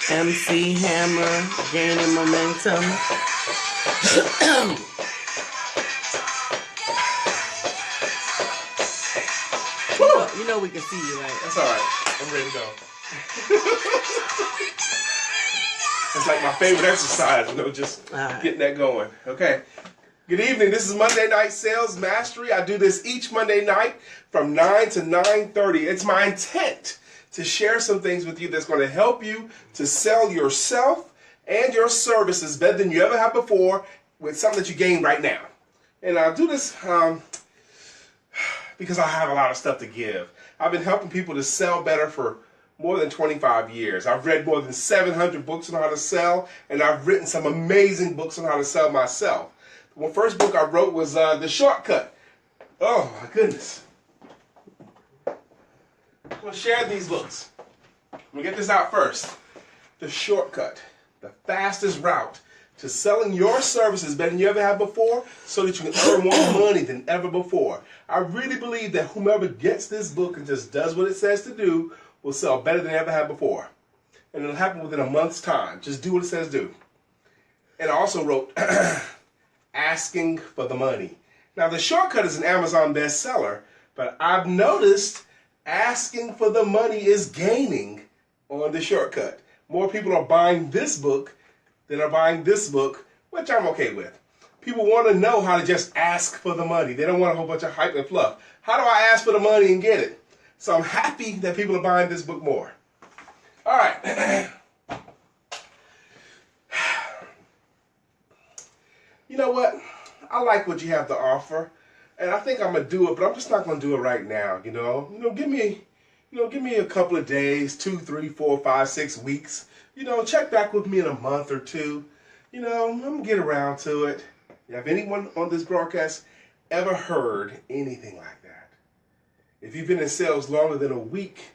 MC Hammer, gaining momentum. You know we can see you, right? That's all right. I'm ready to go. It's like my favorite exercise, just getting that going. Okay. Good evening. This is Monday Night Sales Mastery. I do this each Monday night from 9 to 9:30. It's my intent to share some things with you that's going to help you to sell yourself and your services better than you ever have before with something that you gain right now. And I'll do this because I have a lot of stuff to give. I've been helping people to sell better for more than 25 years. I've read more than 700 books on how to sell, and I've written some amazing books on how to sell myself. The first book I wrote was The Shortcut. Oh my goodness. I'm going to share these books. I'm going to get this out first. The Shortcut, the fastest route to selling your services better than you ever have before so that you can earn more money than ever before. I really believe that whomever gets this book and just does what it says to do will sell better than they ever have before. And it'll happen within a month's time. Just do what it says do. And I also wrote Asking for the Money. Now, The Shortcut is an Amazon bestseller, but I've noticed asking for the money is gaining on The Shortcut. More people are buying this book than are buying this book, which I'm okay with. People want to know how to just ask for the money. They don't want a whole bunch of hype and fluff. How do I ask for the money and get it? So I'm happy that people are buying this book more. All right. You know what? I like what you have to offer, and I think I'm gonna do it, but I'm just not gonna do it right now. Give me a couple of days, 2, 3, 4, 5, 6 weeks. Check back with me in a month or two. I'm gonna get around to it. Have anyone on this broadcast ever heard anything like that? If you've been in sales longer than a week,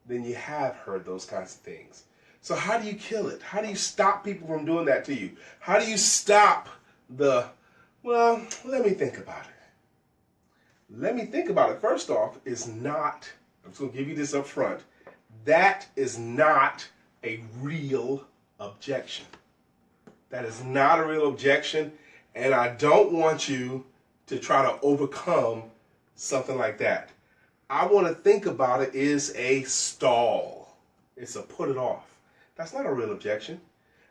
then you have heard those kinds of things. So how do you kill it? How do you stop people from doing that to you? How do you stop well, let me think about it. Let me think about it. First off, I'm just going to give you this up front. That is not a real objection. That is not a real objection, and I don't want you to try to overcome something like that. I want to think about it as a stall. It's a put it off. That's not a real objection.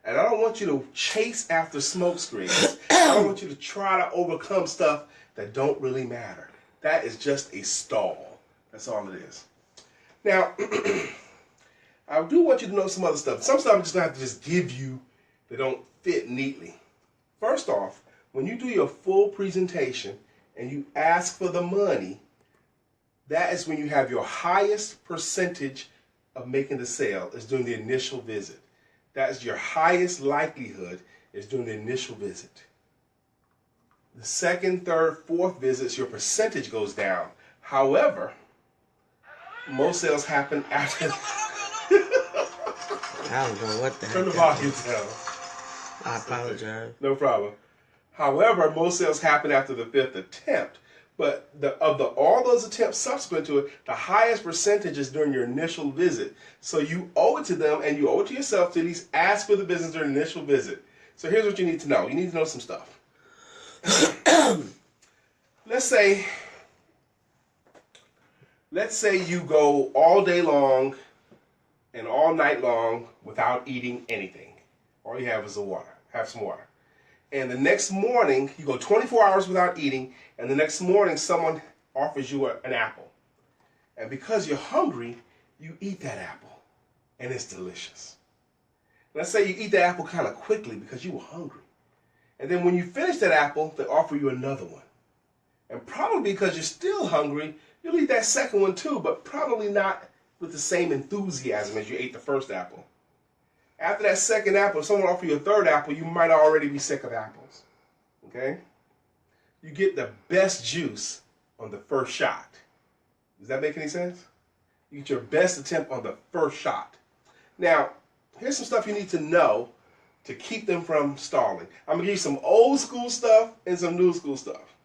And I don't want you to chase after smoke screens. I don't want you to try to overcome stuff that don't really matter. That is just a stall. That's all it is. Now, I do want you to know some other stuff. Some stuff I'm just going to have to just give you that don't fit neatly. First off, when you do your full presentation and you ask for the money, that is when you have your highest percentage of making the sale is during the initial visit. That is your highest likelihood is during the initial visit. The second, third, fourth visits, your percentage goes down. However, most sales happen after. I don't know what the heck. Turn the volume down. I apologize. No problem. However, most sales happen after the 5th attempt. But all those attempts subsequent to it, the highest percentage is during your initial visit. So you owe it to them and you owe it to yourself to at least ask for the business during the initial visit. So here's what you need to know. You need to know some stuff. Let's say you go all day long and all night long without eating anything. All you have is the water. Have some water. And the next morning, you go 24 hours without eating, and the next morning someone offers you an apple. And because you're hungry, you eat that apple, and it's delicious. Let's say you eat the apple kind of quickly because you were hungry. And then when you finish that apple, they offer you another one. And probably because you're still hungry, you'll eat that second one too, but probably not with the same enthusiasm as you ate the first apple. After that second apple, if someone offers you a third apple, you might already be sick of apples. Okay? You get the best juice on the first shot. Does that make any sense? You get your best attempt on the first shot. Now, here's some stuff you need to know to keep them from stalling. I'm going to give you some old school stuff and some new school stuff.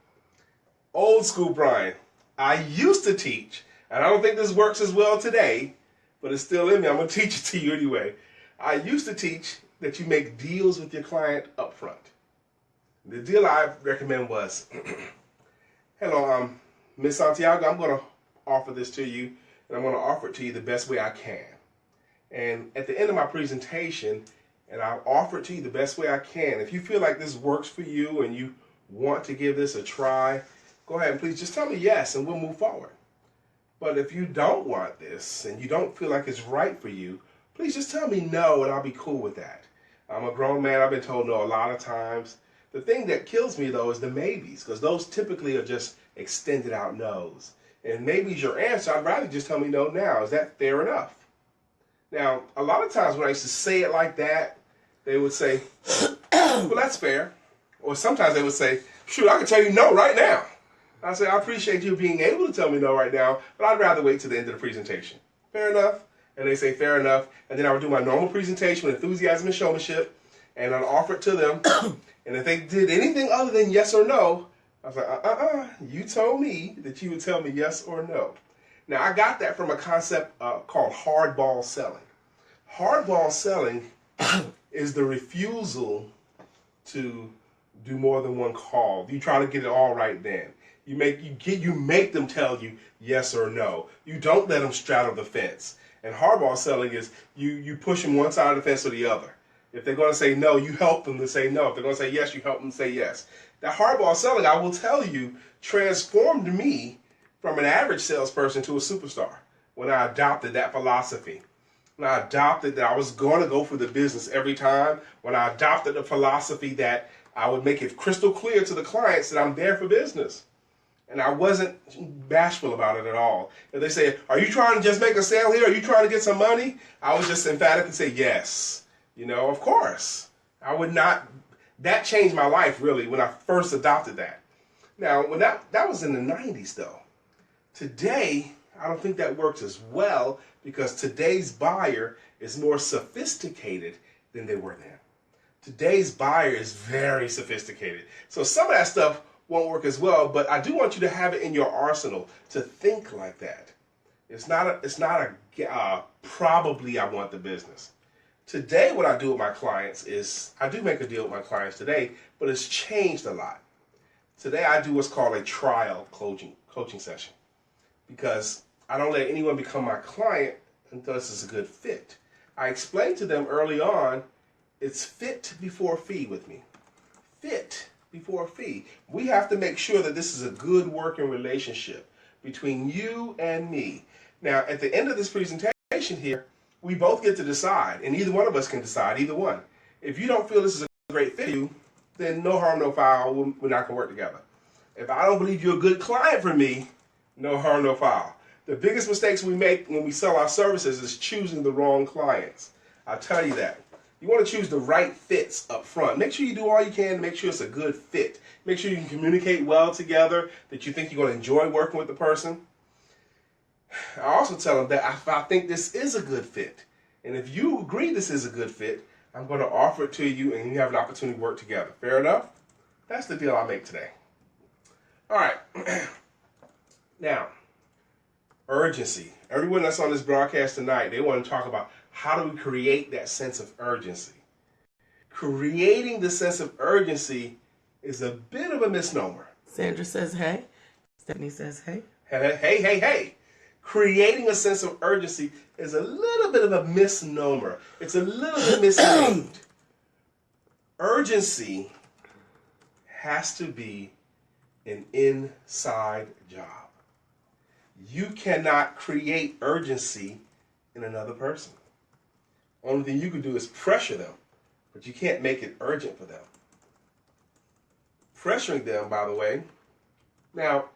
Old school Brian. I used to teach, and I don't think this works as well today, but it's still in me. I'm going to teach it to you anyway. I used to teach that you make deals with your client up front. The deal I recommend was, hello, Miss Santiago, I'm going to offer this to you, and I'm going to offer it to you the best way I can. And at the end of my presentation, and I'll offer it to you the best way I can. If you feel like this works for you and you want to give this a try, go ahead and please just tell me yes, and we'll move forward. But if you don't want this and you don't feel like it's right for you, please just tell me no, and I'll be cool with that. I'm a grown man. I've been told no a lot of times. The thing that kills me, though, is the maybes, because those typically are just extended out no's. And maybe's your answer. I'd rather just tell me no now. Is that fair enough? Now, a lot of times when I used to say it like that, they would say, well, that's fair. Or sometimes they would say, shoot, I can tell you no right now. I say, I appreciate you being able to tell me no right now, but I'd rather wait till the end of the presentation. Fair enough? And they say, fair enough. And then I would do my normal presentation with enthusiasm and showmanship, and I'd offer it to them. And if they did anything other than yes or no, I was like, you told me that you would tell me yes or no. Now, I got that from a concept called hardball selling. Hardball selling is the refusal to do more than one call. You try to get it all right then. You make them tell you yes or no. You don't let them straddle the fence. And hardball selling is you push them one side of the fence or the other. If they're going to say no, you help them to say no. If they're going to say yes, you help them to say yes. That hardball selling, I will tell you, transformed me from an average salesperson to a superstar when I adopted that philosophy. When I adopted that I was going to go for the business every time. When I adopted the philosophy that I would make it crystal clear to the clients that I'm there for business. And I wasn't bashful about it at all. If they say, are you trying to just make a sale here? Are you trying to get some money? I would just emphatically say yes. Of course. I would not. That changed my life, really, when I first adopted that. Now, when that was in the 90s, though. Today, I don't think that works as well because today's buyer is more sophisticated than they were then. Today's buyer is very sophisticated. So some of that stuff won't work as well, but I do want you to have it in your arsenal to think like that. It's not a probably I want the business. Today, what I do with my clients is, I do make a deal with my clients today, but it's changed a lot. Today, I do what's called a trial coaching session because I don't let anyone become my client until this is a good fit. I explained to them early on, it's fit before fee with me. Fit before fee. We have to make sure that this is a good working relationship between you and me. Now, at the end of this presentation here, we both get to decide, and either one of us can decide, either one. If you don't feel this is a great fit for you, then no harm, no foul, we're not going to work together. If I don't believe you're a good client for me, no harm, no foul. The biggest mistakes we make when we sell our services is choosing the wrong clients. I'll tell you that. You want to choose the right fits up front. Make sure you do all you can to make sure it's a good fit. Make sure you can communicate well together, that you think you're going to enjoy working with the person. I also tell them that if I think this is a good fit, and if you agree this is a good fit, I'm going to offer it to you and you have an opportunity to work together. Fair enough? That's the deal I make today. All right. Now, urgency. Everyone that's on this broadcast tonight, they want to talk about how do we create that sense of urgency. Creating the sense of urgency is a bit of a misnomer. Sandra says hey. Stephanie says hey. Hey. Creating a sense of urgency is a little bit of a misnomer. It's a little bit misnamed. Urgency has to be an inside job. You cannot create urgency in another person. Only thing you can do is pressure them, but you can't make it urgent for them. Pressuring them, by the way. Now,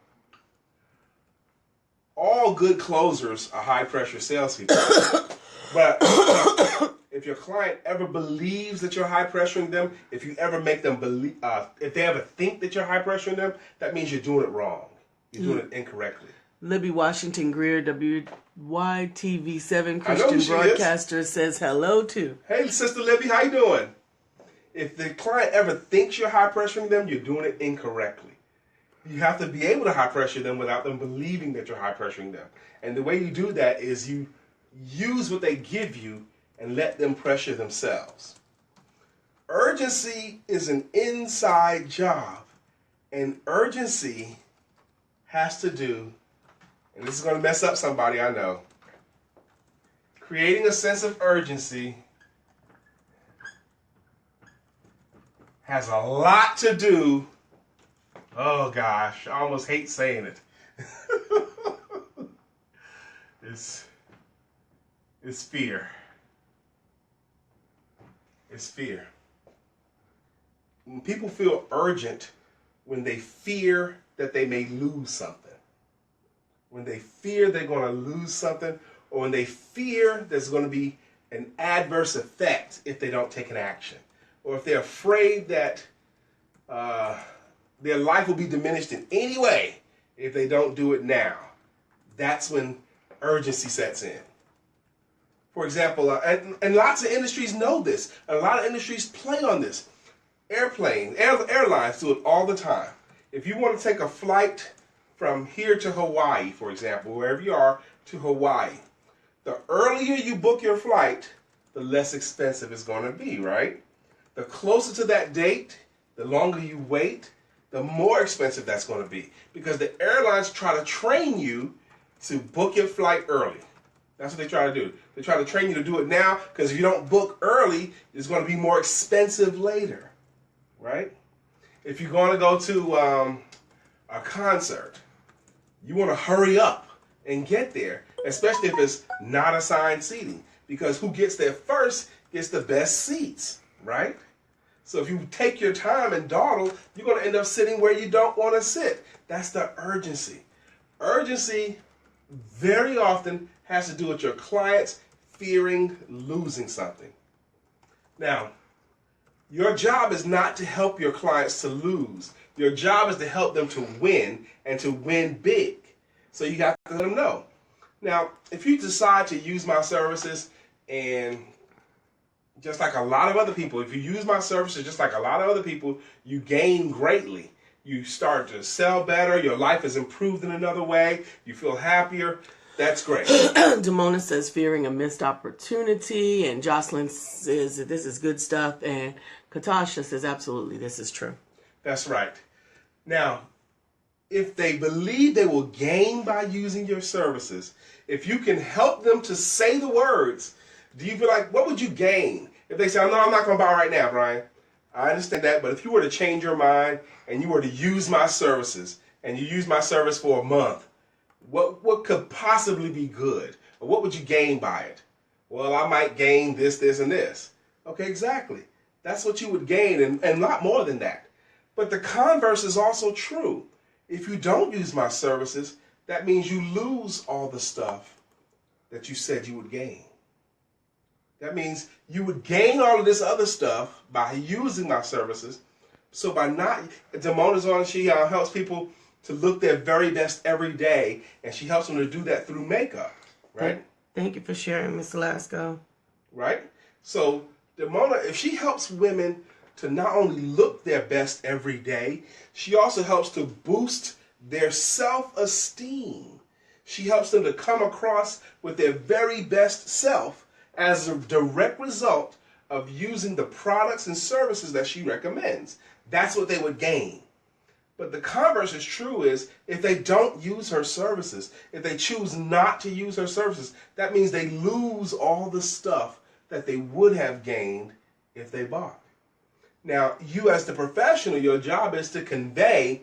all good closers are high-pressure salespeople. But if your client ever believes that you're high-pressuring them, if you ever make them believe, if they ever think that you're high-pressuring them, that means you're doing it wrong. You're doing it incorrectly. Libby Washington Greer, WYTV7 Christian broadcaster, says hello too. Hey, Sister Libby, how you doing? If the client ever thinks you're high-pressuring them, you're doing it incorrectly. You have to be able to high-pressure them without them believing that you're high-pressuring them. And the way you do that is you use what they give you and let them pressure themselves. Urgency is an inside job, and urgency has to do, and this is going to mess up somebody, I know. Creating a sense of urgency has a lot to do, oh gosh, I almost hate saying it. It's fear. It's fear. When people feel urgent when they fear that they may lose something. When they fear they're going to lose something, or when they fear there's going to be an adverse effect if they don't take an action. Or if they're afraid that their life will be diminished in any way if they don't do it now. That's when urgency sets in. For example, and lots of industries know this. A lot of industries play on this. Airlines do it all the time. If you want to take a flight from here to Hawaii, for example, wherever you are, to Hawaii, the earlier you book your flight, the less expensive it's going to be, right? The closer to that date, the longer you wait, the more expensive that's going to be. Because the airlines try to train you to book your flight early. That's what they try to do. They try to train you to do it now, because if you don't book early, it's going to be more expensive later, right? If you're going to go to a concert, you want to hurry up and get there, especially if it's not assigned seating, because who gets there first gets the best seats, right? So if you take your time and dawdle, you're going to end up sitting where you don't want to sit. That's the urgency. Urgency very often has to do with your clients fearing losing something. Now, your job is not to help your clients to lose. Your job is to help them to win, and to win big. So you got to let them know. Now, if you decide to use my services, and just like a lot of other people, if you use my services just like a lot of other people, you gain greatly. You start to sell better. Your life is improved in another way. You feel happier. That's great. Damona says fearing a missed opportunity, and Jocelyn says that this is good stuff, and Katasha says absolutely, this is true. That's right. Now, if they believe they will gain by using your services, if you can help them to say the words, do you feel like, what would you gain? If they say, oh, no, I'm not going to buy right now, Brian. I understand that, but if you were to change your mind and you were to use my services, and you use my service for a month, what could possibly be good? Or what would you gain by it? Well, I might gain this, this, and this. Okay, exactly. That's what you would gain, and a lot more than that. But the converse is also true. If you don't use my services, that means you lose all the stuff that you said you would gain. That means you would gain all of this other stuff by using my services. So by not, Damona's on, she helps people to look their very best every day, and she helps them to do that through makeup, right? Thank you for sharing, Miss Lasco. Right? So Damona, if she helps women to not only look their best every day, she also helps to boost their self-esteem. She helps them to come across with their very best self as a direct result of using the products and services that she recommends. That's what they would gain. But the converse is true, is if they don't use her services, if they choose not to use her services, that means they lose all the stuff that they would have gained if they bought. Now, you as the professional, your job is to convey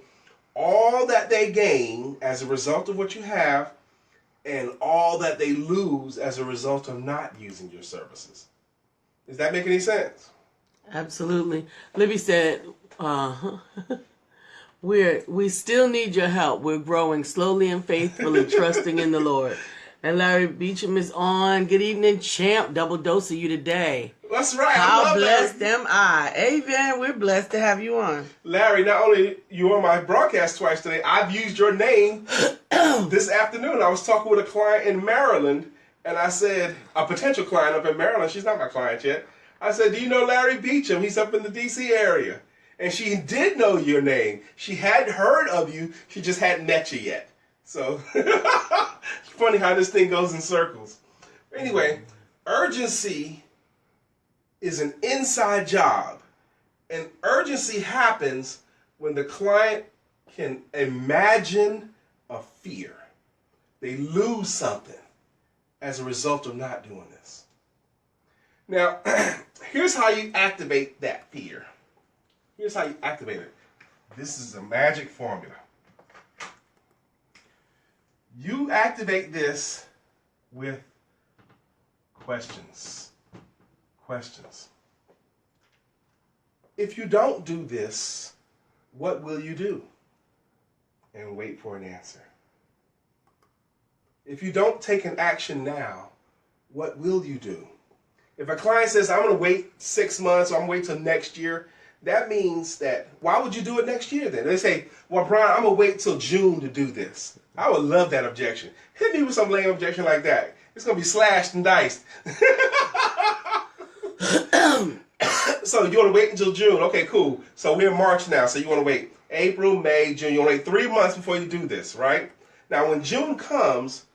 all that they gain as a result of what you have, and all that they lose as a result of not using your services. Does that make any sense? Absolutely. Libby said, we still need your help. We're growing slowly and faithfully, trusting in the Lord. And Larry Beecham is on. Good evening, champ. Double dose of you today. That's right. How blessed am I? Amen. We're blessed to have you on. Larry, not only you on my broadcast twice today, I've used your name this afternoon. I was talking with a client in Maryland, and I said, a potential client up in Maryland, she's not my client yet. I said, do you know Larry Beecham? He's up in the D.C. area. And she did know your name. She hadn't heard of you. She just hadn't met you yet. So, it's funny how this thing goes in circles. Anyway, urgency is an inside job. And urgency happens when the client can imagine a fear. They lose something as a result of not doing this. Now, here's how you activate that fear. Here's how you activate it. This is a magic formula. You activate this with questions. Questions. If you don't do this, what will you do? And wait for an answer. If you don't take an action now, what will you do? If a client says, I'm going to wait 6 months, or I'm going to wait till next year, that means that, why would you do it next year then? They say, well, Brian, I'm going to wait till June to do this. I would love that objection. Hit me with some lame objection like that. It's going to be slashed and diced. So you want to wait until June. Okay, cool. So we're in March now, so you want to wait April, May, June. You want to wait 3 months before you do this, right? Now, when June comes,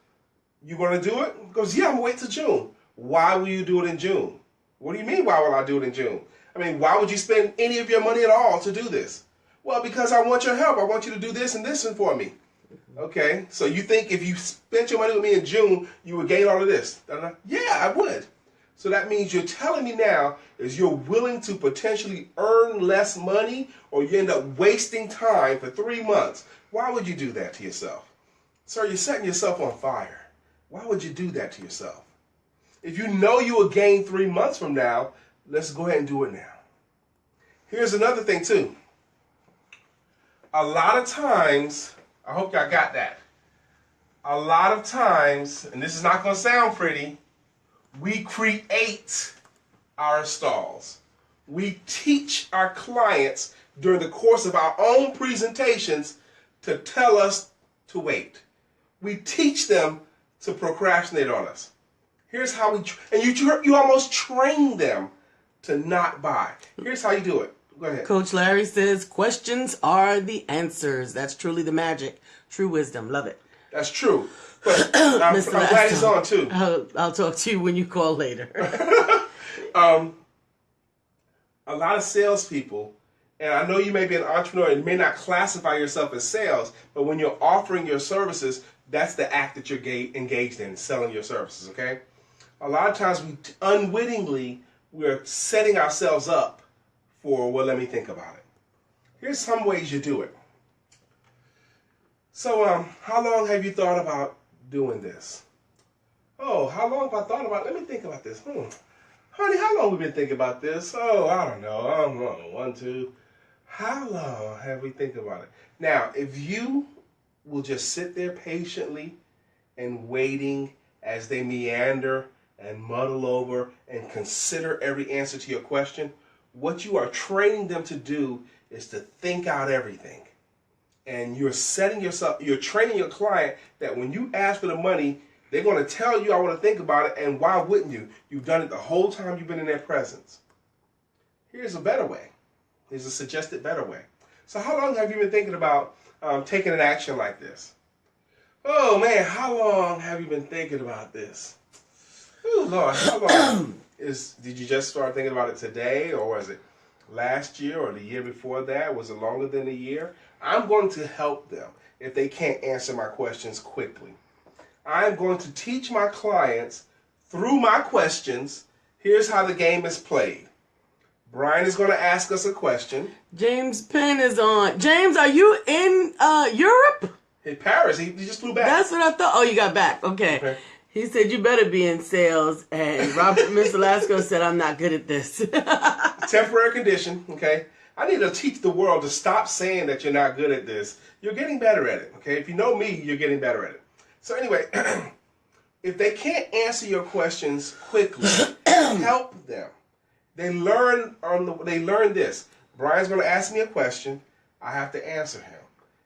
you going to do it? He goes, yeah, I'm going to wait till June. Why will you do it in June? What do you mean, why will I do it in June? I mean, why would you spend any of your money at all to do this? Well, because I want your help. I want you to do this and this for me. Okay, so you think if you spent your money with me in June, you would gain all of this? Yeah, I would. So that means you're telling me now is you're willing to potentially earn less money, or you end up wasting time for 3 months. Why would you do that to yourself? Sir, you're setting yourself on fire. Why would you do that to yourself? If you know you will gain 3 months from now, let's go ahead and do it now. Here's another thing too. A lot of times, I hope y'all got that. A lot of times, and this is not going to sound pretty, we create our stalls. We teach our clients during the course of our own presentations to tell us to wait. We teach them to procrastinate on us. Here's how we, and you almost train them to not buy. Here's how you do it. Go ahead. Coach Larry says, questions are the answers. That's truly the magic. True wisdom. Love it. That's true. But I'm glad he's on too. I'll talk to you when you call later. A lot of salespeople, and I know you may be an entrepreneur and may not classify yourself as sales, but when you're offering your services, that's the act that you're engaged in, selling your services, okay? A lot of times we're setting ourselves up for, well, let me think about it. Here's some ways you do it. So, how long have you thought about doing this? Oh, how long have I thought about it? Let me think about this. Honey, how long have we been thinking about this? Oh, I don't know. 1, 2. How long have we think about it? Now, if you will just sit there patiently and waiting as they meander and muddle over and consider every answer to your question, what you are training them to do is to think out everything. And you're training your client that when you ask for the money, they're going to tell you, I want to think about it, and why wouldn't you? You've done it the whole time you've been in their presence. Here's a better way. Here's a suggested better way. So how long have you been thinking about taking an action like this? Oh man, how long have you been thinking about this? Oh Lord, how long? Did you just start thinking about it today, or was it last year or the year before that? Was it longer than a year? I'm going to help them if they can't answer my questions quickly. I'm going to teach my clients through my questions. Here's how the game is played. Brian is going to ask us a question. James Penn is on. James, are you in Europe? In Paris. He just flew back. That's what I thought. Oh, you got back. Okay. He said, you better be in sales. And Robert Mr. Lasco said, I'm not good at this. Temporary condition, okay? I need to teach the world to stop saying that you're not good at this. You're getting better at it, okay? If you know me, you're getting better at it. So anyway, if they can't answer your questions quickly, help them. They learn this. Brian's going to ask me a question. I have to answer him.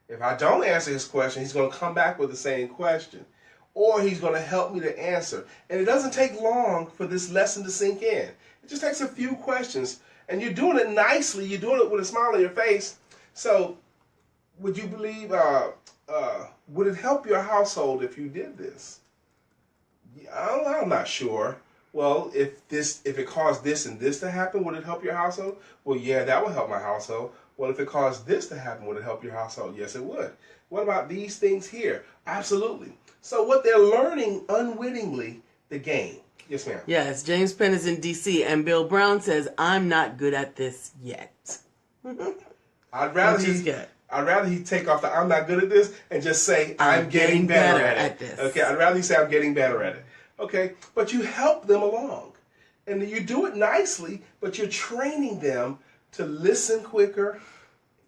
If I don't answer his question, he's going to come back with the same question. Or he's going to help me to answer. And it doesn't take long for this lesson to sink in. It just takes a few questions. And you're doing it nicely. You're doing it with a smile on your face. So would you believe, would it help your household if you did this? I'm not sure. Well, if it caused this and this to happen, would it help your household? Well, yeah, that would help my household. Well, if it caused this to happen, would it help your household? Yes, it would. What about these things here? Absolutely. So what they're learning unwittingly, the game. Yes, ma'am. Yes, James Penn is in D.C. and Bill Brown says, I'm not good at this yet. I'd rather he take off the I'm not good at this and just say I'm getting better at this. Okay, I'd rather he say I'm getting better at it. Okay, but you help them along. And you do it nicely, but you're training them to listen quicker,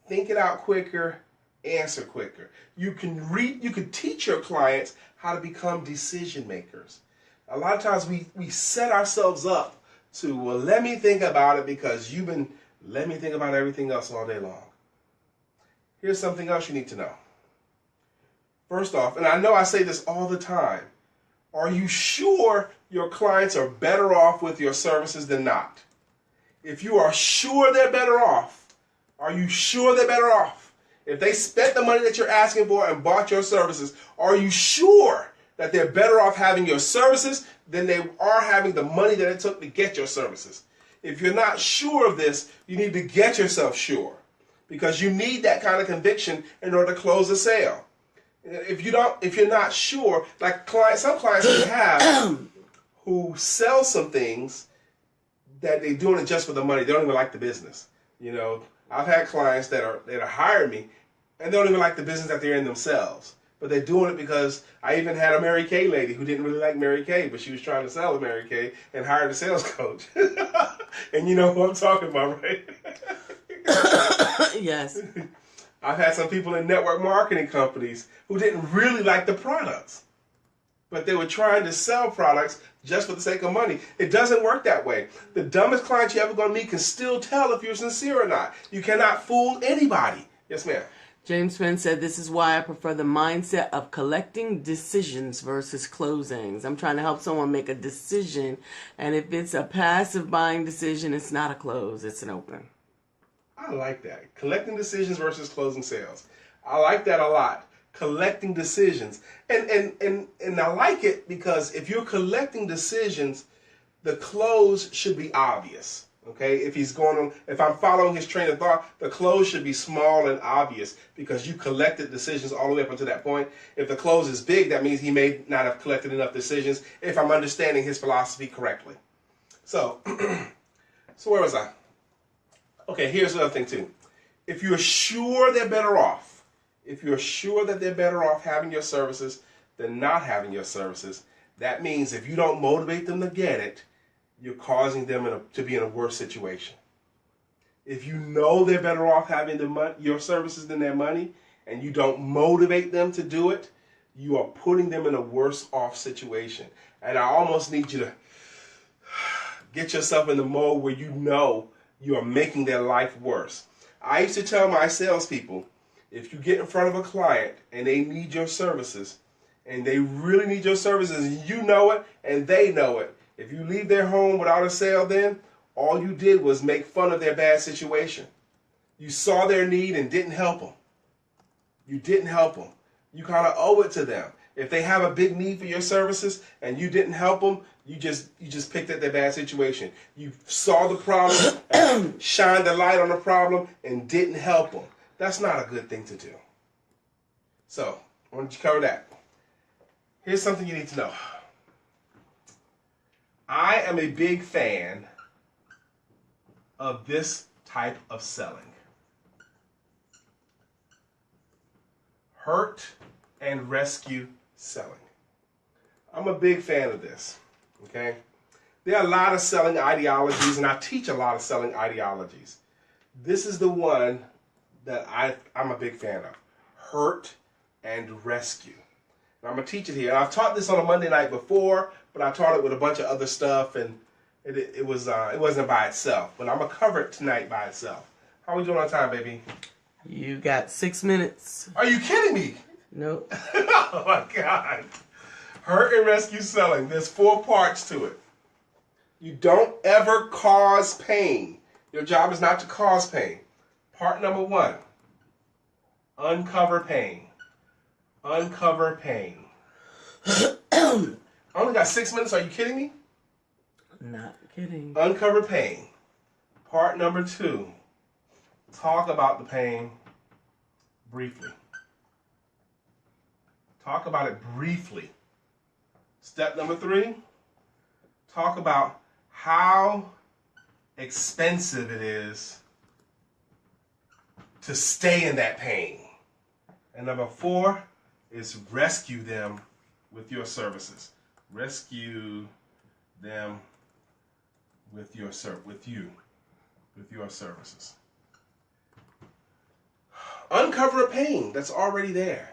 think it out quicker, answer quicker. You can teach your clients how to become decision makers. A lot of times we set ourselves up to, well, let me think about it because you've been, let me think about everything else all day long. Here's something else you need to know. First off, and I know I say this all the time, are you sure your clients are better off with your services than not? If you are sure they're better off, are you sure they're better off? If they spent the money that you're asking for and bought your services, are you sure that they're better off having your services than they are having the money that it took to get your services? If you're not sure of this, you need to get yourself sure, because you need that kind of conviction in order to close a sale. If you're not sure, like some clients we have who sell some things that they're doing it just for the money. They don't even like the business. You know, I've had clients that are hired me and they don't even like the business that they're in themselves. But they're doing it because I even had a Mary Kay lady who didn't really like Mary Kay, but she was trying to sell a Mary Kay and hired a sales coach. And you know who I'm talking about, right? Yes. I've had some people in network marketing companies who didn't really like the products, but they were trying to sell products just for the sake of money. It doesn't work that way. The dumbest client you're ever going to meet can still tell if you're sincere or not. You cannot fool anybody. Yes, ma'am. James Penn said, this is why I prefer the mindset of collecting decisions versus closings. I'm trying to help someone make a decision, and if it's a passive buying decision, it's not a close, it's an open. I like that. Collecting decisions versus closing sales. I like that a lot. Collecting decisions. And I like it because if you're collecting decisions, the close should be obvious. Okay? If I'm following his train of thought, the close should be small and obvious because you collected decisions all the way up until that point. If the close is big, that means he may not have collected enough decisions if I'm understanding his philosophy correctly. So, so where was I? Okay, here's the other thing too. If you're sure they're better off, if you're sure that they're better off having your services than not having your services, that means if you don't motivate them to get it, you're causing them to be in a worse situation. If you know they're better off having your services than their money, and you don't motivate them to do it, you are putting them in a worse off situation. And I almost need you to get yourself in the mode where you know you are making their life worse. I used to tell my salespeople, if you get in front of a client and they need your services, and they really need your services, and you know it, and they know it, if you leave their home without a sale then, all you did was make fun of their bad situation. You saw their need and didn't help them. You didn't help them. You kind of owe it to them. If they have a big need for your services and you didn't help them, you just picked at their bad situation. You saw the problem, and shined the light on the problem, and didn't help them. That's not a good thing to do. So, I wanted to cover that. Here's something you need to know. I am a big fan of this type of selling. Hurt and rescue selling. I'm a big fan of this, okay? There are a lot of selling ideologies, and I teach a lot of selling ideologies. This is the one that I'm a big fan of. Hurt and rescue. And I'm going to teach it here. And I've taught this on a Monday night before, but I taught it with a bunch of other stuff, and it wasn't by itself. But I'm going to cover it tonight by itself. How are we doing on time, baby? You got 6 minutes. Are you kidding me? Nope. Oh, my God. Hurt and rescue selling. There's 4 parts to it. You don't ever cause pain. Your job is not to cause pain. Part number 1, uncover pain. Uncover pain. I only got 6 minutes. Are you kidding me? Not kidding. Uncover pain. Part number 2. Talk about the pain briefly. Talk about it briefly. Step number 3. Talk about how expensive it is to stay in that pain. And number 4 is rescue them with your services. Rescue them with your services. Uncover a pain that's already there.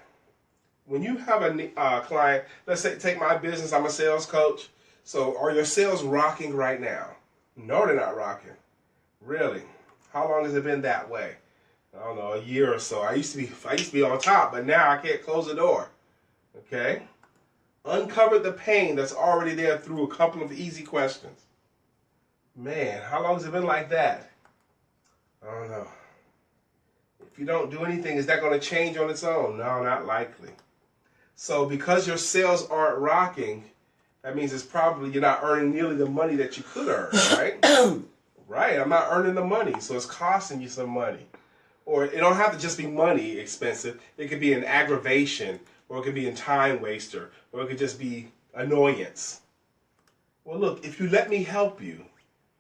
When you have a client, let's say, take my business, I'm a sales coach. So are your sales rocking right now? No, they're not rocking. Really? How long has it been that way? I don't know, a year or so. I used to be on top, but now I can't close the door. Okay? Uncover the pain that's already there through a couple of easy questions. Man, how long has it been like that? I don't know. If you don't do anything, is that going to change on its own? No, not likely. So because your sales aren't rocking, that means it's probably you're not earning nearly the money that you could earn, right? Right, I'm not earning the money, so it's costing you some money. Or it don't have to just be money expensive. It could be an aggravation, or it could be a time waster, or it could just be annoyance. Well, look, if you let me help you,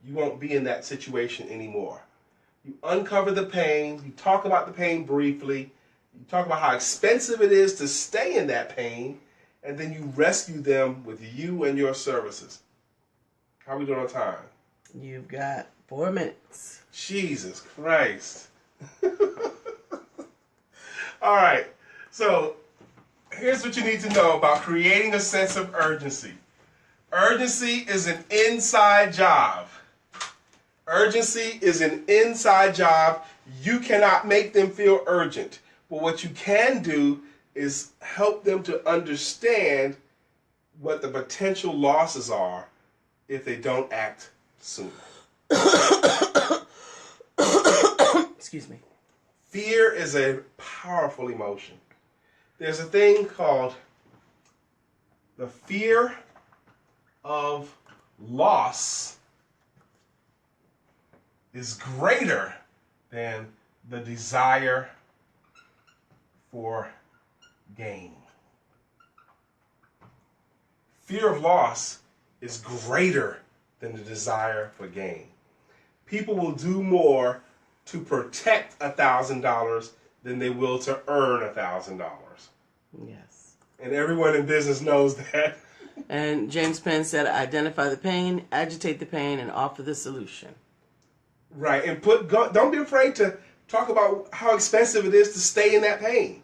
you won't be in that situation anymore. You uncover the pain, you talk about the pain briefly, you talk about how expensive it is to stay in that pain, and then you rescue them with you and your services. How are we doing on time? You've got 4 minutes. Jesus Christ. All right, so here's what you need to know about creating a sense of urgency. Urgency is an inside job. Urgency is an inside job. You cannot make them feel urgent. But what you can do is help them to understand what the potential losses are if they don't act sooner. Excuse me. Fear is a powerful emotion. There's a thing called the fear of loss is greater than the desire for gain. Fear of loss is greater than the desire for gain. People will do more to protect $1,000 than they will to earn $1,000. Yes. And everyone in business knows that. And James Penn said, identify the pain, agitate the pain, and offer the solution. Right, and don't be afraid to talk about how expensive it is to stay in that pain.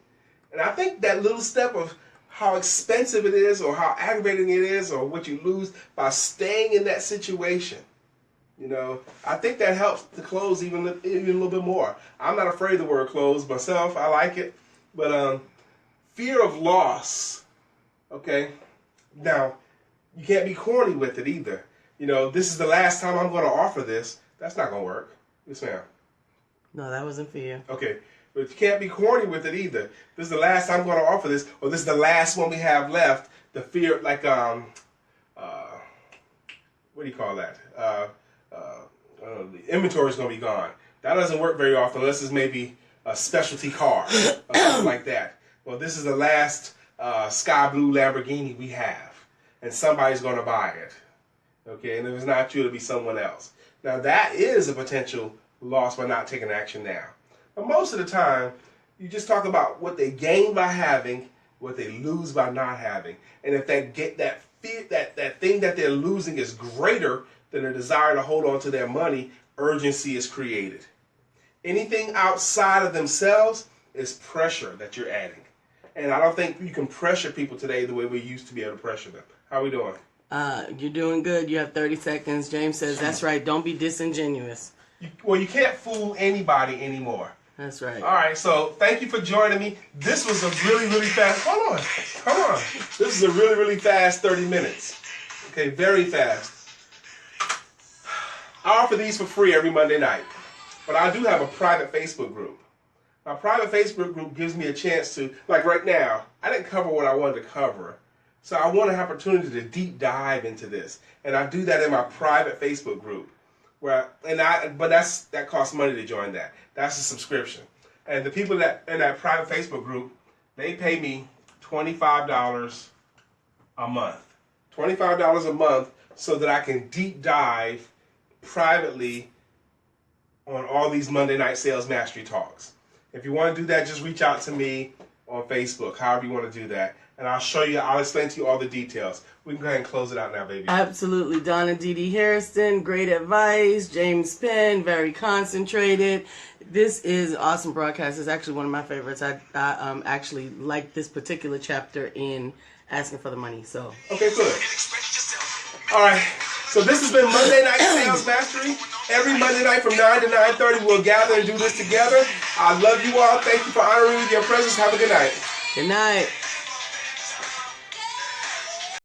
And I think that little step of how expensive it is or how aggravating it is or what you lose by staying in that situation, I think that helps to close even a little bit more. I'm not afraid of the word close myself. I like it. But fear of loss, okay? Now, you can't be corny with it either. This is the last time I'm going to offer this. That's not going to work. Yes, ma'am. No, that wasn't for you. Okay. But you can't be corny with it either. This is the last time I'm going to offer this, or this is the last one we have left. The fear, like, what do you call that? The inventory is going to be gone. That doesn't work very often unless it's maybe a specialty car or something like that. Well, this is the last sky blue Lamborghini we have, and somebody's going to buy it. Okay, and if it's not you, it'll be someone else. Now, that is a potential loss by not taking action now. But most of the time, you just talk about what they gain by having, what they lose by not having. And if that thing that they're losing is greater than a desire to hold on to their money, urgency is created. Anything outside of themselves is pressure that you're adding. And I don't think you can pressure people today the way we used to be able to pressure them. How are we doing? You're doing good. You have 30 seconds. James says, that's right. Don't be disingenuous. You can't fool anybody anymore. That's right. All right, so thank you for joining me. This was a really, really fast, hold on. This is a really, really fast 30 minutes. Okay, very fast. I offer these for free every Monday night, but I do have a private Facebook group. My private Facebook group gives me a chance to, like right now, I didn't cover what I wanted to cover, So I want an opportunity to deep dive into this, and I do that in my private Facebook group. But that costs money to join that. That's a subscription. And the people that in that private Facebook group, they pay me $25 a month. $25 a month so that I can deep dive privately on all these Monday Night Sales Mastery Talks. If you want to do that, just reach out to me on Facebook, however you want to do that. And I'll explain to you all the details. We can go ahead and close it out now, baby. Absolutely. Donna D.D. Harrison, great advice. James Penn, very concentrated. This is an awesome broadcast. It's actually one of my favorites. I actually like this particular chapter in Asking for the Money. So okay, good. All right. So this has been Monday Night Sales Mastery. Every Monday night from 9 to 9:30, we'll gather and do this together. I love you all. Thank you for honoring me with your presence. Have a good night. good night.